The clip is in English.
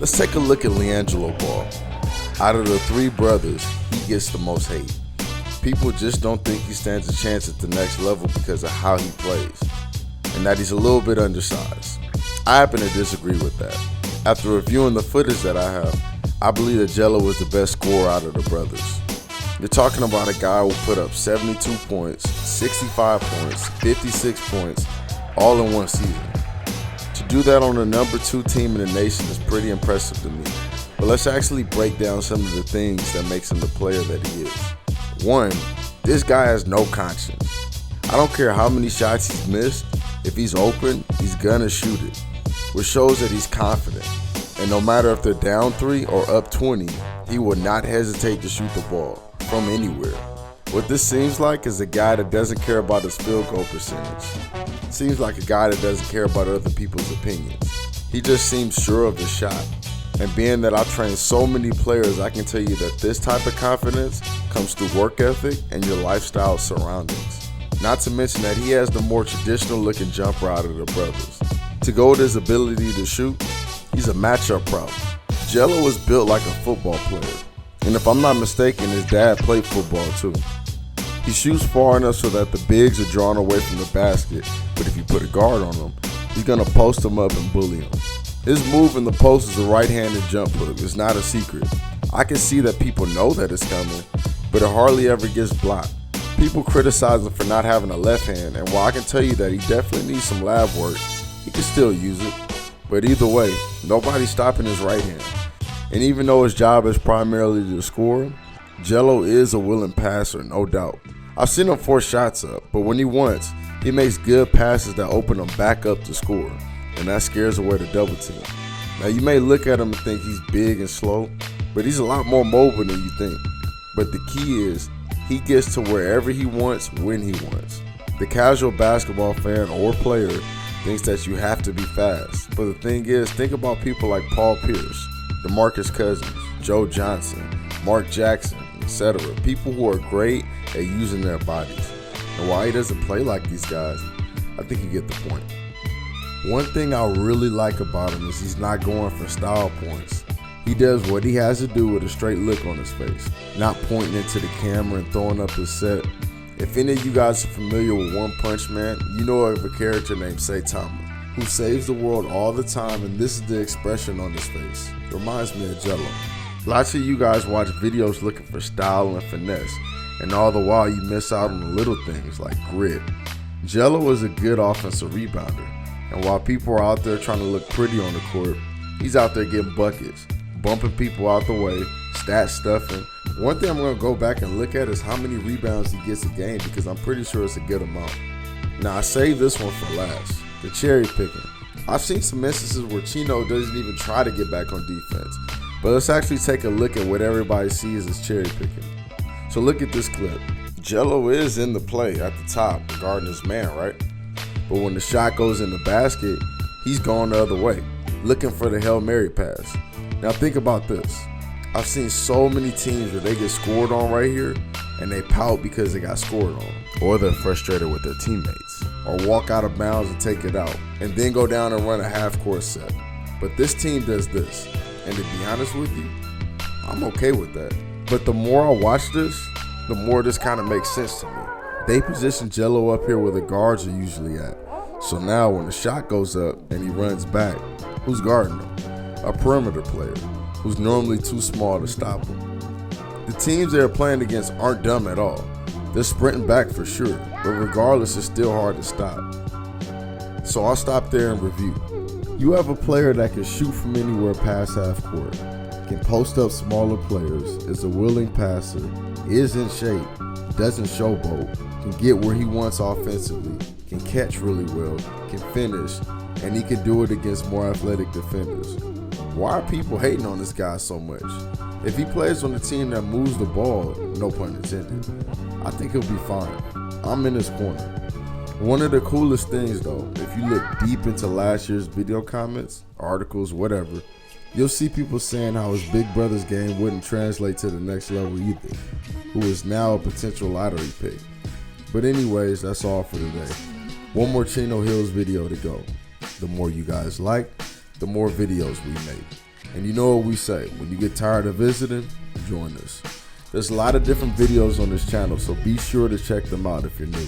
Let's take a look at Liangelo Ball. Out of the three brothers, he gets the most hate. People just don't think he stands a chance at the next level because of how he plays, and that he's a little bit undersized. I happen to disagree with that. After reviewing the footage that I have, I believe that Jello was the best scorer out of the brothers. You're talking about a guy who put up 72 points, 65 points, 56 points, all in one season. To do that on the number 2 team in the nation is pretty impressive to me. But let's actually break down some of the things that makes him the player that he is. 1, this guy has no conscience. I don't care how many shots he's missed, if he's open, he's gonna shoot it, which shows that he's confident. And no matter if they're down 3 or up 20, he will not hesitate to shoot the ball from anywhere. What this seems like is a guy that doesn't care about his field goal percentage. It seems like a guy that doesn't care about other people's opinions. He just seems sure of his shot. And being that I've trained so many players, I can tell you that this type of confidence comes through work ethic and your lifestyle surroundings. Not to mention that he has the more traditional looking jumper out of the brothers. To go with his ability to shoot, he's a matchup problem. Jello is built like a football player. And if I'm not mistaken, his dad played football too. He shoots far enough so that the bigs are drawn away from the basket, but if you put a guard on him, he's gonna post him up and bully him. His move in the post is a right-handed jump hook. It's not a secret. I can see that people know that it's coming, but it hardly ever gets blocked. People criticize him for not having a left hand, and while I can tell you that he definitely needs some lab work, he can still use it. But either way, nobody's stopping his right hand. And even though his job is primarily to score, Jello is a willing passer, no doubt. I've seen him force shots up, but when he wants, he makes good passes that open him back up to score, and that scares away the double team. Now you may look at him and think he's big and slow, but he's a lot more mobile than you think. But the key is, he gets to wherever he wants, when he wants. The casual basketball fan or player thinks that you have to be fast, but the thing is, think about people like Paul Pierce, DeMarcus Cousins, Joe Johnson, Mark Jackson, etc. People who are great at using their bodies. And while he doesn't play like these guys, I think you get the point. One thing I really like about him is he's not going for style points. He does what he has to do with a straight look on his face, not pointing into the camera and throwing up his set. If any of you guys are familiar with One Punch Man, you know of a character named Saitama, who saves the world all the time, and this is the expression on his face. It reminds me of Jello. Lots of you guys watch videos looking for style and finesse, and all the while you miss out on the little things like grit. Jello is a good offensive rebounder, and while people are out there trying to look pretty on the court, he's out there getting buckets, bumping people out the way, stat stuffing. One thing I'm going to go back and look at is how many rebounds he gets a game, because I'm pretty sure it's a good amount. Now I saved this one for last, the cherry picking. I've seen some instances where Chino doesn't even try to get back on defense, but let's actually take a look at what everybody sees as cherry picking. So look at this clip. Jello is in the play at the top, guarding his man, right? But when the shot goes in the basket, he's going the other way, looking for the Hail Mary pass. Now think about this. I've seen so many teams where they get scored on right here, and they pout because they got scored on, or they're frustrated with their teammates, or walk out of bounds and take it out, and then go down and run a half-court set. But this team does this, and to be honest with you, I'm okay with that. But the more I watch this, the more this kind of makes sense to me. They position Jello up here where the guards are usually at. So now when the shot goes up and he runs back, who's guarding him? A perimeter player who's normally too small to stop him. The teams they're playing against aren't dumb at all. They're sprinting back for sure, but regardless, it's still hard to stop. So I'll stop there and review. You have a player that can shoot from anywhere past half court, can post up smaller players, is a willing passer, is in shape, doesn't showboat, can get where he wants offensively, can catch really well, can finish, and he can do it against more athletic defenders. Why are people hating on this guy so much? If he plays on a team that moves the ball, no pun intended, I think he'll be fine. I'm in his corner. One of the coolest things though, if you look deep into last year's video comments, articles, whatever, you'll see people saying how his big brother's game wouldn't translate to the next level either, who is now a potential lottery pick. But anyways, that's all for today. One more Chino Hills video to go. The more you guys like, the more videos we make. And you know what we say, when you get tired of visiting, join us. There's a lot of different videos on this channel, so be sure to check them out if you're new.